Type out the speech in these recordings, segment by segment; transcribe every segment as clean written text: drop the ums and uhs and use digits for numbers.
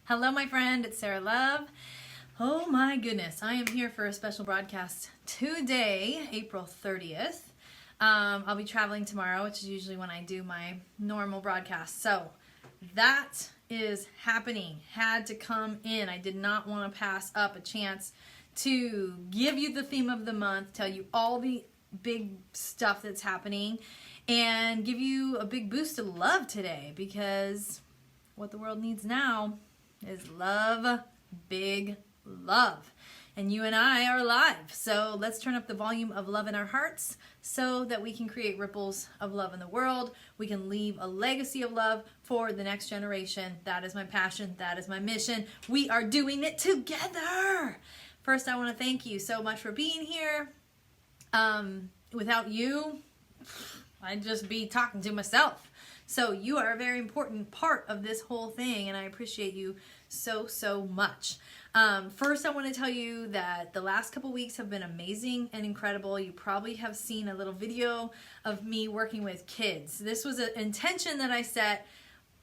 Hello, my friend. It's Sarah Love. Oh my goodness. I am here for a special broadcast today, April 30th. I'll be traveling tomorrow, which is usually when I do my normal broadcast. So that is happening. Had to come in. I did not want to pass up a chance to give you the theme of the month, tell you all the big stuff that's happening, and give you a big boost of love today, because what the world needs now is love, big love. And you and I are alive. So let's turn up the volume of love in our hearts so that we can create ripples of love in the world. We can leave a legacy of love for the next generation. That is my passion. That is my mission. We are doing it together. First, I want to thank you so much for being here. Without you, I'd just be talking to myself. So you are a very important part of this whole thing, and I appreciate you so much. First, I want to tell you that the last couple weeks have been amazing and incredible. You probably have seen a little video of me working with kids. This was an intention that I set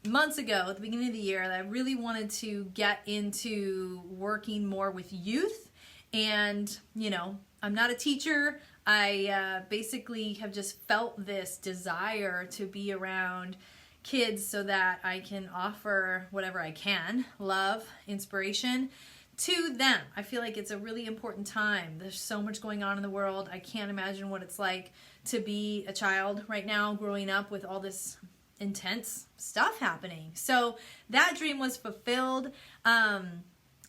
months ago at the beginning of the year, that I really wanted to get into working more with youth. And, you know, I'm not a teacher. I basically have just felt this desire to be around kids so that I can offer whatever I can, love, inspiration, to them. I feel like it's a really important time. There's so much going on in the world. I can't imagine what it's like to be a child right now, growing up with all this intense stuff happening. So that dream was fulfilled.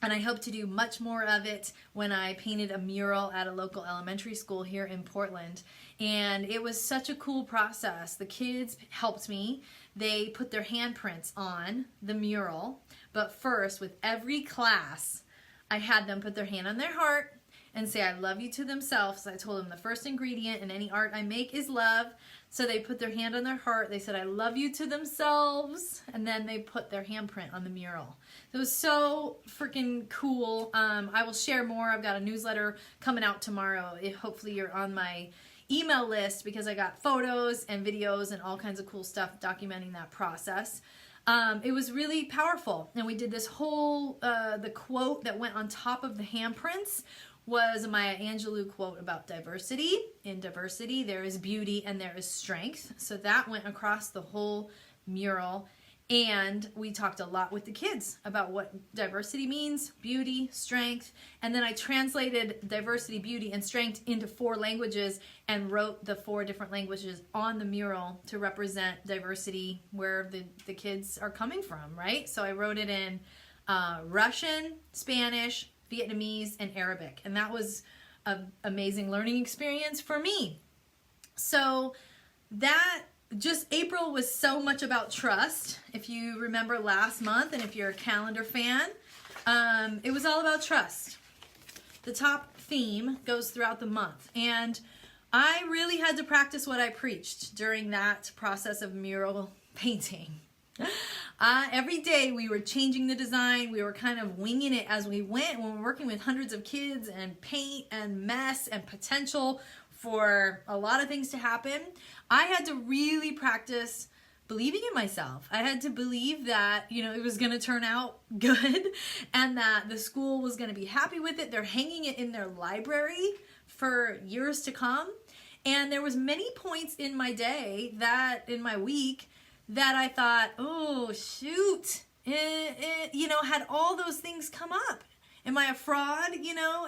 And I hope to do much more of it when I painted a mural at a local elementary school here in Portland. And it was such a cool process. The kids helped me. They put their handprints on the mural. But first, with every class, I had them put their hand on their heart and say, I love you, to themselves. I told them the first ingredient in any art I make is love. So they put their hand on their heart. They said, I love you, to themselves. And then they put their handprint on the mural. It was so freaking cool. I will share more. I've got a newsletter coming out tomorrow. Hopefully you're on my email list, because I got photos and videos and all kinds of cool stuff documenting that process. It was really powerful. And we did this whole, the quote that went on top of the handprints was a Maya Angelou quote about diversity. In diversity, there is beauty and there is strength. So that went across the whole mural. And we talked a lot with the kids about what diversity means, beauty, strength. And then I translated diversity, beauty, and strength into 4 languages and wrote the 4 different languages on the mural to represent diversity where the kids are coming from, right? So I wrote it in Russian, Spanish, Vietnamese, and Arabic. And that was an amazing learning experience for me. So that just April was so much about trust. If you remember last month, and if you're a calendar fan, it was all about trust. The top theme goes throughout the month. And I really had to practice what I preached during that process of mural painting. Every day we were changing the design. We were kind of winging it as we went. When we're working with hundreds of kids and paint and mess and potential for a lot of things to happen, I had to really practice believing in myself. I had to believe that, you know, it was going to turn out good and that the school was going to be happy with it. They're hanging it in their library for years to come. And there was many points in my day, that in my week, that I thought, oh, shoot, you know, had all those things come up. Am I a fraud? You know,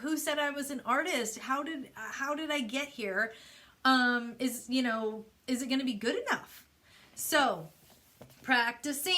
who said I was an artist? How did I get here? Is it going to be good enough? So practicing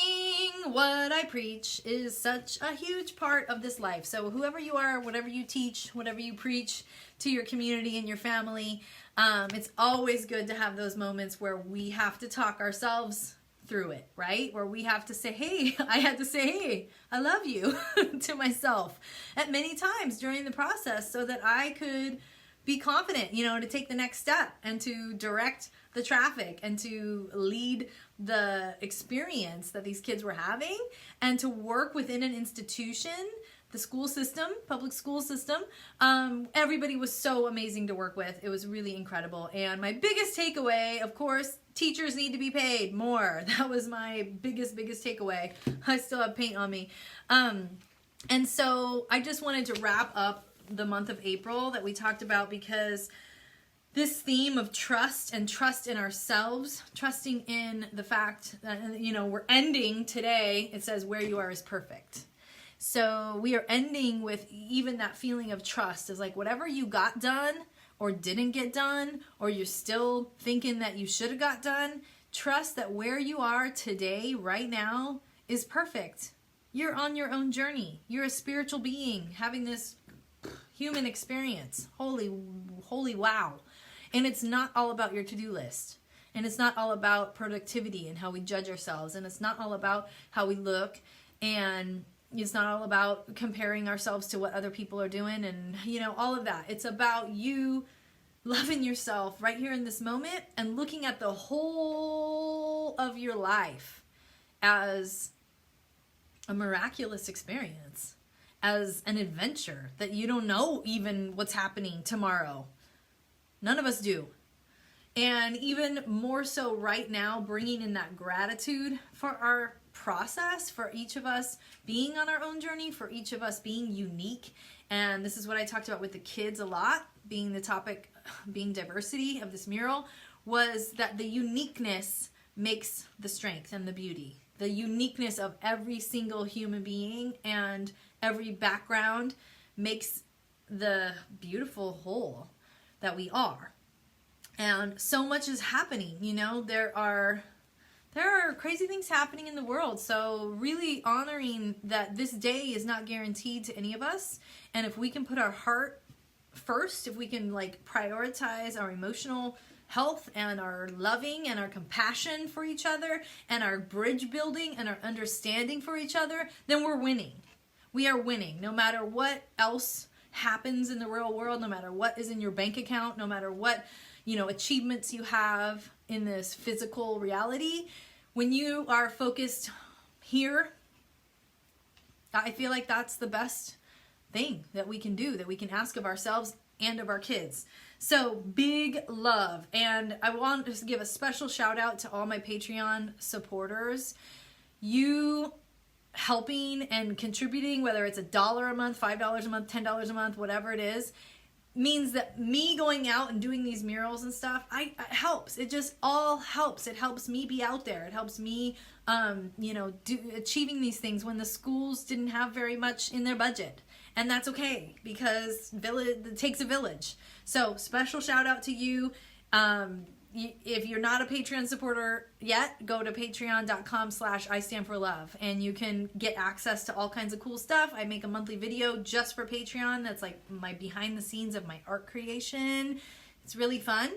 what I preach is such a huge part of this life. So whoever you are, whatever you teach, whatever you preach to your community and your family, it's always good to have those moments where we have to talk ourselves through it, right? Where we have to say, hey, I had to say, hey, I love you to myself at many times during the process, so that I could be confident, you know, to take the next step and to direct the traffic and to lead the experience that these kids were having, and to work within an institution the school system, public school system. Everybody was so amazing to work with. It was really incredible. And my biggest takeaway, of course, teachers need to be paid more. That was my biggest takeaway. I still have paint on me. And so I just wanted to wrap up the month of April that we talked about, because this theme of trust and trust in ourselves, trusting in the fact that, you know, we're ending today. It says where you are is perfect. So we are ending with even that feeling of trust, is like whatever you got done or didn't get done, or you're still thinking that you should have got done, trust that where you are today, right now, is perfect. You're on your own journey. You're a spiritual being having this human experience. Holy wow. And it's not all about your to-do list. And it's not all about productivity and how we judge ourselves. And it's not all about how we look. And it's not all about comparing ourselves to what other people are doing and, you know, all of that. It's about you loving yourself right here in this moment and looking at the whole of your life as a miraculous experience, as an adventure that you don't know even what's happening tomorrow. None of us do. And even more so right now, bringing in that gratitude for our process, for each of us being on our own journey, for each of us being unique. And this is what I talked about with the kids a lot, being the topic, being diversity of this mural, was that the uniqueness makes the strength and the beauty. The uniqueness of every single human being and every background makes the beautiful whole that we are. And so much is happening, you know, there are crazy things happening in the world. So really honoring that this day is not guaranteed to any of us. And if we can put our heart first, if we can like prioritize our emotional health and our loving and our compassion for each other and our bridge building and our understanding for each other, then we're winning. We are winning no matter what else happens in the real world, no matter what is in your bank account, no matter what, you know, achievements you have in this physical reality. When you are focused here, I feel like that's the best thing that we can do, that we can ask of ourselves and of our kids. So big love. And I want to give a special shout out to all my Patreon supporters. You helping and contributing, whether it's $1 a month, $5 a month, $10 a month, whatever it is, means that me going out and doing these murals and stuff, it helps. It just all helps. It helps me be out there. It helps me, you know, achieving these things when the schools didn't have very much in their budget. And that's okay, because it takes a village. So special shout out to you. If you're not a Patreon supporter yet, go to patreon.com/IStandForLove and you can get access to all kinds of cool stuff. I make a monthly video just for Patreon. That's like my behind the scenes of my art creation. It's really fun.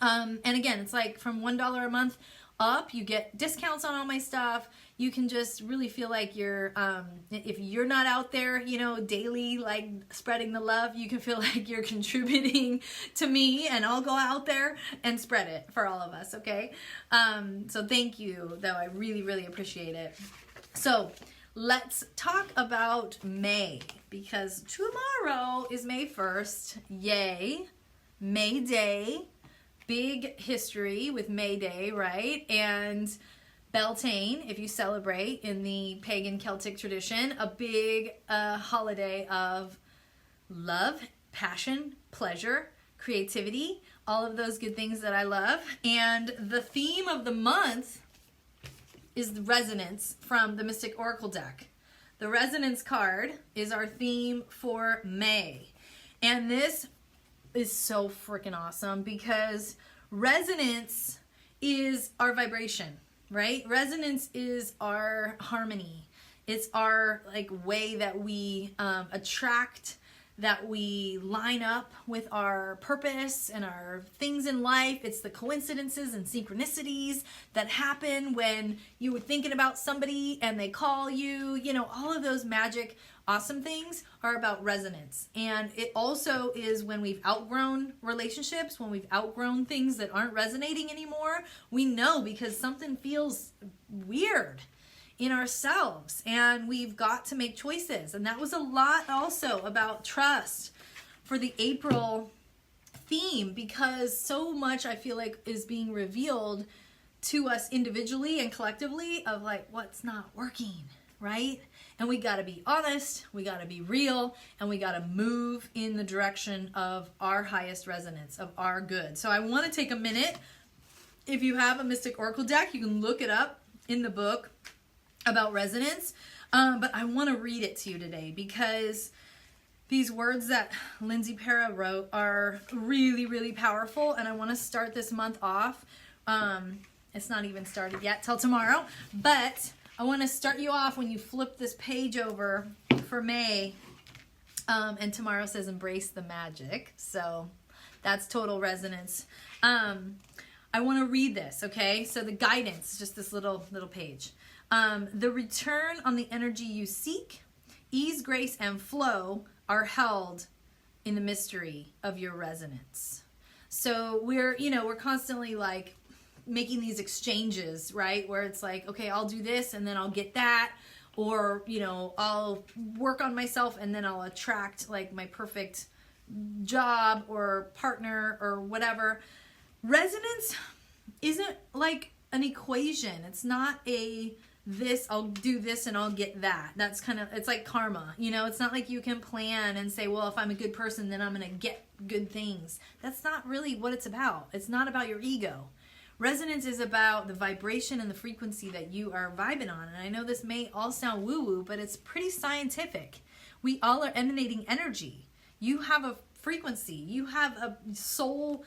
And again, it's like from $1 a month up, you get discounts on all my stuff. You can just really feel like you're, if you're not out there, you know, daily, like spreading the love, you can feel like you're contributing to me, and I'll go out there and spread it for all of us. Okay. So thank you though. I really appreciate it. So let's talk about May, because tomorrow is May 1st. Yay. May Day. Big history with May Day, right? And Beltane, if you celebrate in the pagan Celtic tradition, a big holiday of love, passion, pleasure, creativity, all of those good things that I love. And the theme of the month is the Resonance from the Mystic Oracle deck. The Resonance card is our theme for May. And this is so freaking awesome, because resonance is our vibration, right? Resonance is our harmony. It's our like way that we attract, that we line up with our purpose and our things in life. It's the coincidences and synchronicities that happen when you were thinking about somebody and they call you, you know, all of those magic, awesome things are about resonance. And it also is when we've outgrown relationships, when we've outgrown things that aren't resonating anymore, we know because something feels weird in ourselves, and we've got to make choices. And that was a lot also about trust for the April theme, because so much I feel like is being revealed to us individually and collectively of like what's not working, right? And we got to be honest, we got to be real, and we got to move in the direction of our highest resonance, of our good. So I want to take a minute. If you have a Mystic Oracle deck, you can look it up in the book about resonance. But I want to read it to you today because these words that Lindsay Para wrote are really, really powerful. And I want to start this month off. It's not even started yet till tomorrow, but I want to start you off when you flip this page over for May. And tomorrow says embrace the magic. So that's total resonance. I want to read this, okay? So the guidance, just this little page. The return on the energy you seek, ease, grace, and flow are held in the mystery of your resonance. So we're constantly like making these exchanges, right? Where it's like, okay, I'll do this and then I'll get that. Or, I'll work on myself and then I'll attract like my perfect job or partner or whatever. Resonance isn't like an equation. It's not I'll do this and I'll get that. That's it's like karma. It's not like you can plan and say, well, if I'm a good person, then I'm going to get good things. That's not really what it's about. It's not about your ego. Resonance is about the vibration and the frequency that you are vibing on. And I know this may all sound woo-woo, but it's pretty scientific. We all are emanating energy. You have a frequency. You have a soul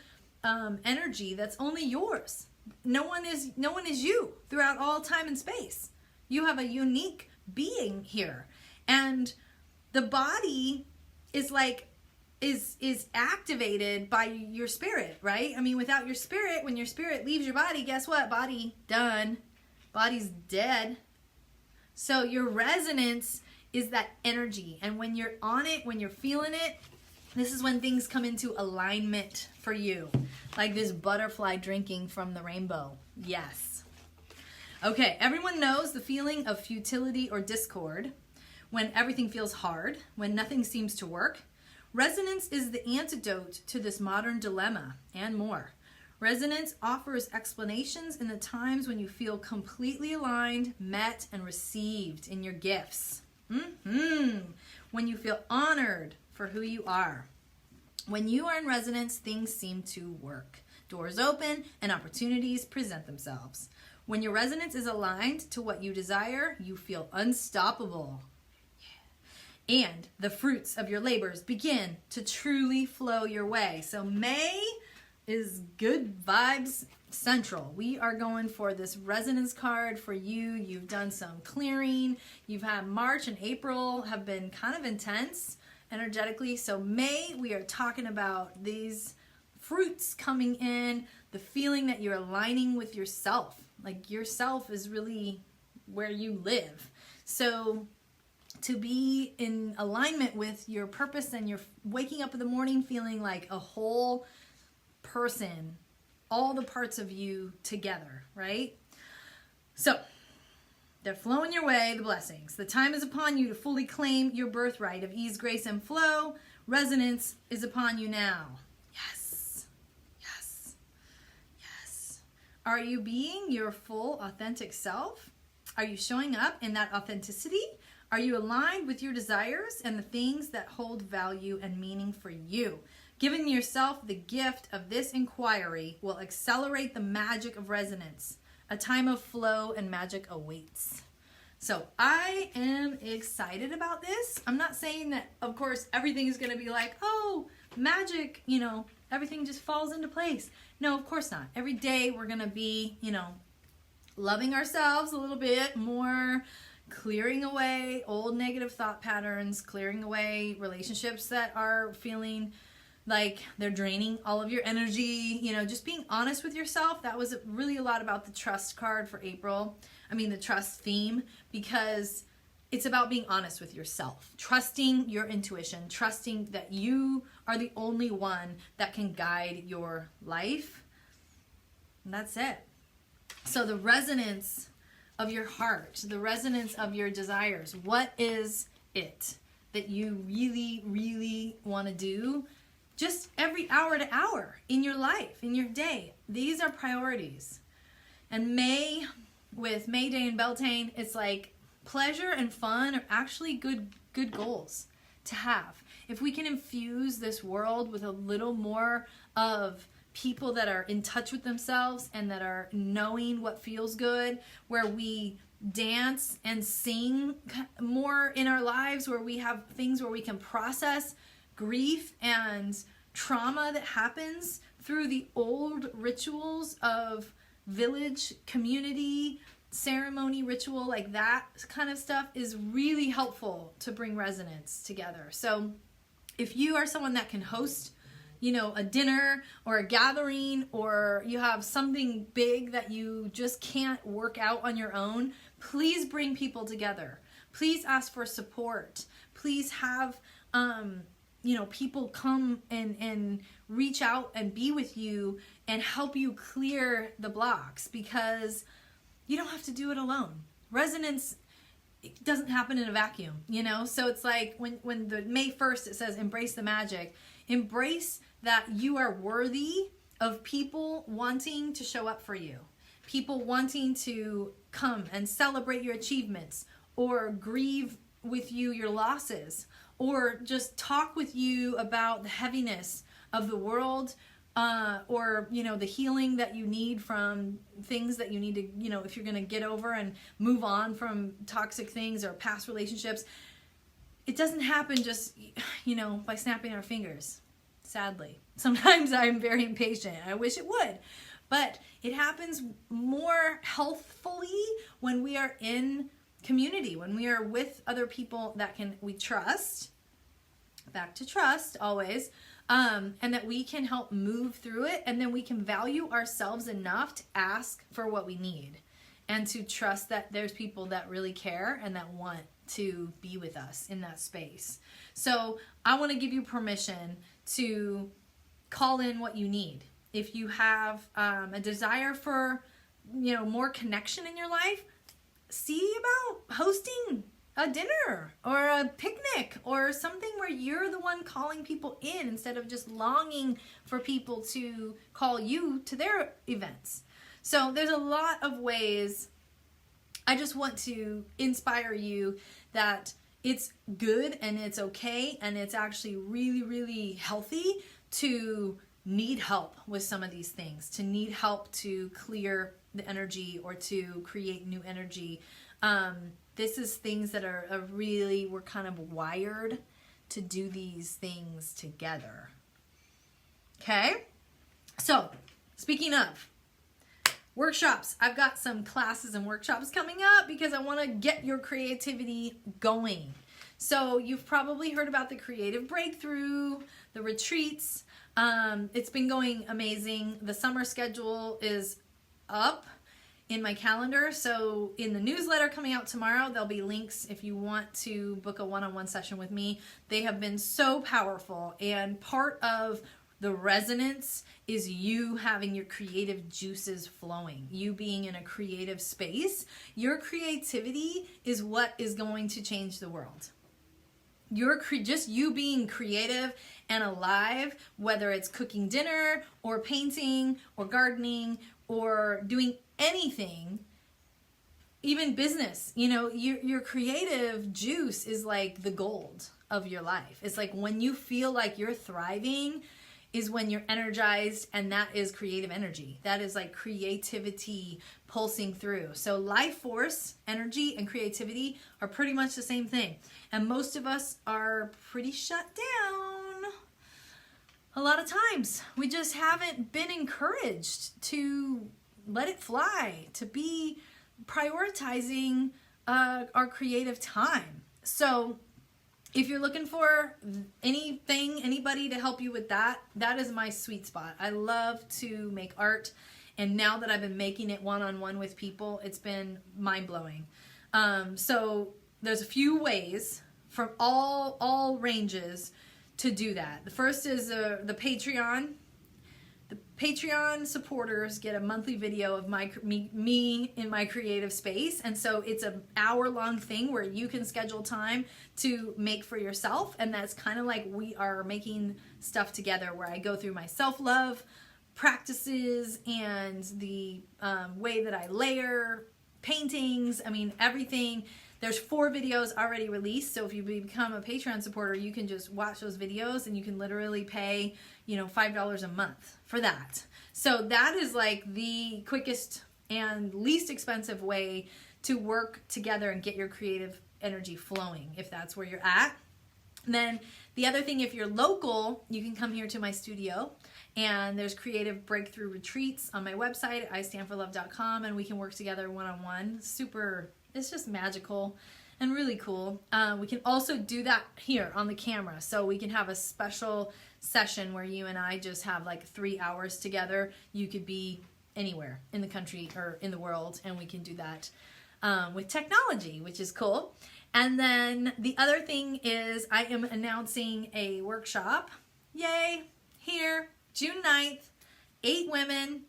energy that's only yours. No one is you throughout all time and space. You have a unique being here. And the body is activated by your spirit, right? I mean, without your spirit, when your spirit leaves your body, guess what? Body done. Body's dead. So your resonance is that energy. And when you're on it, when you're feeling it, this is when things come into alignment for you. Like this butterfly drinking from the rainbow. Yes. Okay, everyone knows the feeling of futility or discord when everything feels hard, when nothing seems to work. Resonance is the antidote to this modern dilemma and more. Resonance offers explanations in the times when you feel completely aligned, met, and received in your gifts. When you feel honored for who you are. When you are in resonance, things seem to work. Doors open and opportunities present themselves. When your resonance is aligned to what you desire, you feel unstoppable. Yeah. And the fruits of your labors begin to truly flow your way. So May is good vibes central. We are going for this resonance card for you. You've done some clearing. You've had March and April have been kind of intense energetically. So May, we are talking about these fruits coming in, the feeling that you're aligning with yourself. Like yourself is really where you live. So to be in alignment with your purpose and you're waking up in the morning feeling like a whole person, all the parts of you together, right? So they're flowing your way, the blessings. The time is upon you to fully claim your birthright of ease, grace, and flow. Resonance is upon you now. Yes. Yes. Yes. Are you being your full, authentic self? Are you showing up in that authenticity? Are you aligned with your desires and the things that hold value and meaning for you? Giving yourself the gift of this inquiry will accelerate the magic of resonance. A time of flow and magic awaits. So I am excited about this. I'm not saying that, of course, everything is going to be like, oh, magic, everything just falls into place. No, of course not. Every day we're going to be, loving ourselves a little bit more, clearing away old negative thought patterns, clearing away relationships that are feeling like they're draining all of your energy, just being honest with yourself. That was really a lot about the trust card for April. The trust theme, because it's about being honest with yourself, trusting your intuition, trusting that you are the only one that can guide your life. And that's it. So the resonance of your heart, the resonance of your desires. What is it that you really, really want to do just every hour to hour in your life, in your day? These are priorities. And May, with May Day in Beltane, it's like pleasure and fun are actually good goals to have. If we can infuse this world with a little more of people that are in touch with themselves and that are knowing what feels good, where we dance and sing more in our lives, where we have things where we can process grief and trauma that happens through the old rituals of village, community, ceremony, ritual, like that kind of stuff is really helpful to bring resonance together. So if you are someone that can host, a dinner or a gathering, or you have something big that you just can't work out on your own, please bring people together. Please ask for support. Please have, people come and reach out and be with you and help you clear the blocks, because you don't have to do it alone. Resonance, it doesn't happen in a vacuum, So it's like when the May 1st, it says embrace the magic. Embrace that you are worthy of people wanting to show up for you. People wanting to come and celebrate your achievements, or grieve with you your losses, or just talk with you about the heaviness of the world, or the healing that you need from things that you need to, if you're going to get over and move on from toxic things or past relationships. It doesn't happen just, by snapping our fingers, sadly. Sometimes I'm very impatient. I wish it would. But it happens more healthfully when we are in community, when we are with other people that we trust, back to trust always, and that we can help move through it, and then we can value ourselves enough to ask for what we need, and to trust that there's people that really care and that want to be with us in that space. So I want to give you permission to call in what you need. If you have a desire for, more connection in your life, see about hosting a dinner or a picnic or something where you're the one calling people in instead of just longing for people to call you to their events. So there's a lot of ways. I just want to inspire you that it's good and it's okay and it's actually really, really healthy to need help with some of these things, to need help to clear the energy or to create new energy. This is things that are really, we're kind of wired to do these things together. Okay? So, speaking of workshops, I've got some classes and workshops coming up because I want to get your creativity going. So, you've probably heard about the Creative Breakthrough, the retreats. It's been going amazing. The summer schedule is up in my calendar. So in the newsletter coming out tomorrow, there'll be links if you want to book a one-on-one session with me. They have been so powerful, and part of the resonance is you having your creative juices flowing, you being in a creative space. Your creativity is what is going to change the world. Just you being creative and alive, whether it's cooking dinner or painting or gardening or doing anything, even business, your creative juice is like the gold of your life. It's like when you feel like you're thriving is when you're energized, and that is creative energy. That is like creativity pulsing through. So life force, energy, and creativity are pretty much the same thing. And most of us are pretty shut down a lot of times. We just haven't been encouraged to let it fly, to be prioritizing our creative time. So if you're looking for anybody to help you with that, that is my sweet spot. I love to make art, and now that I've been making it one-on-one with people, it's been mind-blowing. So there's a few ways from all ranges to do that. The first is the Patreon. Patreon supporters get a monthly video of me in my creative space. And so it's an hour-long thing where you can schedule time to make for yourself. And that's kind of like we are making stuff together, where I go through my self-love practices and the way that I layer paintings. I mean, everything. There's 4 videos already released, so if you become a Patreon supporter, you can just watch those videos, and you can literally pay, $5 a month for that. So that is like the quickest and least expensive way to work together and get your creative energy flowing, if that's where you're at. And then the other thing, if you're local, you can come here to my studio, and there's creative breakthrough retreats on my website, istandforlove.com, and we can work together one-on-one. It's just magical and really cool. We can also do that here on the camera. So we can have a special session where you and I just have like 3 hours together. You could be anywhere in the country or in the world, and we can do that with technology, which is cool. And then the other thing is I am announcing a workshop. Yay! Here, June 9th, 8 women.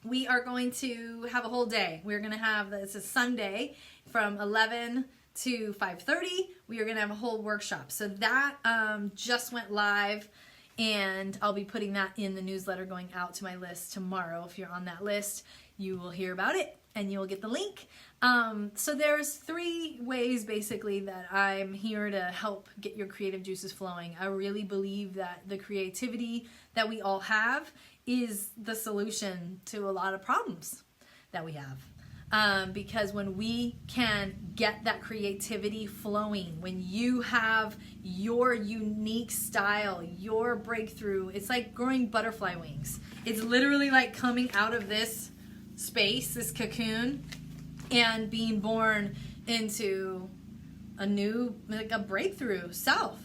We are going to have a whole day. We're going to have, it's a Sunday from 11 to 5:30. We are going to have a whole workshop. So that just went live, and I'll be putting that in the newsletter going out to my list tomorrow. If you're on that list, you will hear about it and you'll get the link. So there's 3 ways basically that I'm here to help get your creative juices flowing. I really believe that the creativity that we all have is the solution to a lot of problems that we have. Because when we can get that creativity flowing, when you have your unique style, your breakthrough, it's like growing butterfly wings. It's literally like coming out of this space, this cocoon, and being born into a new, like a breakthrough self.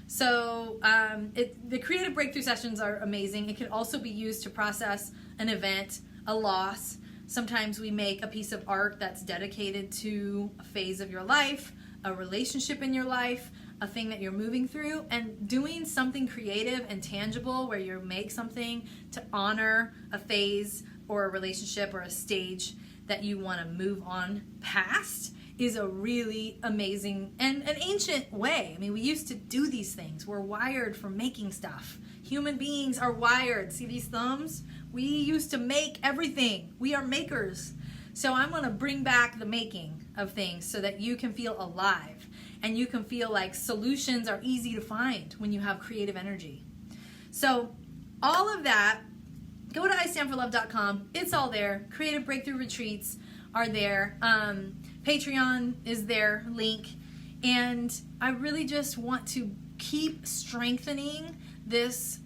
So the creative breakthrough sessions are amazing. It can also be used to process an event, a loss. Sometimes we make a piece of art that's dedicated to a phase of your life, a relationship in your life, a thing that you're moving through, and doing something creative and tangible where you make something to honor a phase or a relationship or a stage that you want to move on past is a really amazing and an ancient way. I mean, we used to do these things. We're wired for making stuff. Human beings are wired. See these thumbs? We used to make everything. We are makers. So I'm going to bring back the making of things so that you can feel alive and you can feel like solutions are easy to find when you have creative energy. So all of that, go to istandforlove.com. It's all there. Creative Breakthrough Retreats are there. Patreon is their link. And I really just want to keep strengthening this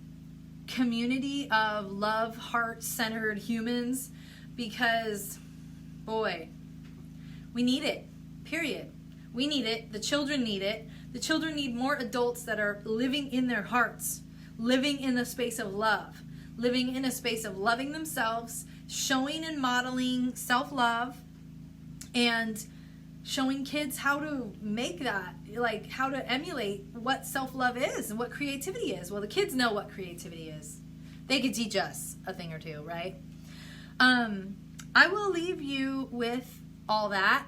community of love, heart-centered humans because, boy, we need it, period. We need it. The children need it. The children need more adults that are living in their hearts, living in the space of love, living in a space of loving themselves, showing and modeling self-love, and showing kids how to make that, like how to emulate what self-love is and what creativity is. Well, the kids know what creativity is. They could teach us a thing or two, right? I will leave you with all that.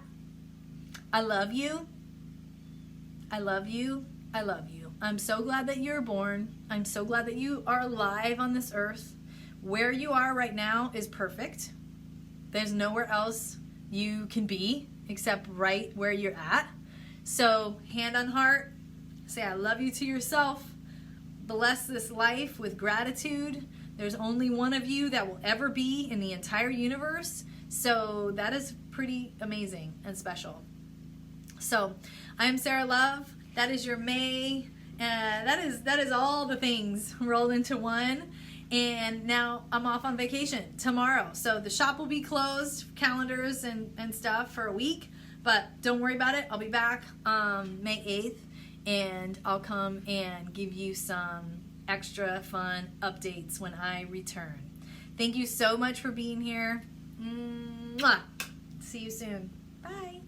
I love you. I love you. I love you. I'm so glad that you're born. I'm so glad that you are alive on this earth. Where you are right now is perfect. There's nowhere else you can be except right where you're at. So hand on heart, say I love you to yourself. Bless this life with gratitude. There's only one of you that will ever be in the entire universe. So that is pretty amazing and special. So I am Sarah Love. That is your May. That is all the things rolled into one. And now I'm off on vacation tomorrow. So the shop will be closed, calendars and stuff for a week. But don't worry about it. I'll be back May 8th. And I'll come and give you some extra fun updates when I return. Thank you so much for being here. Mwah. See you soon. Bye.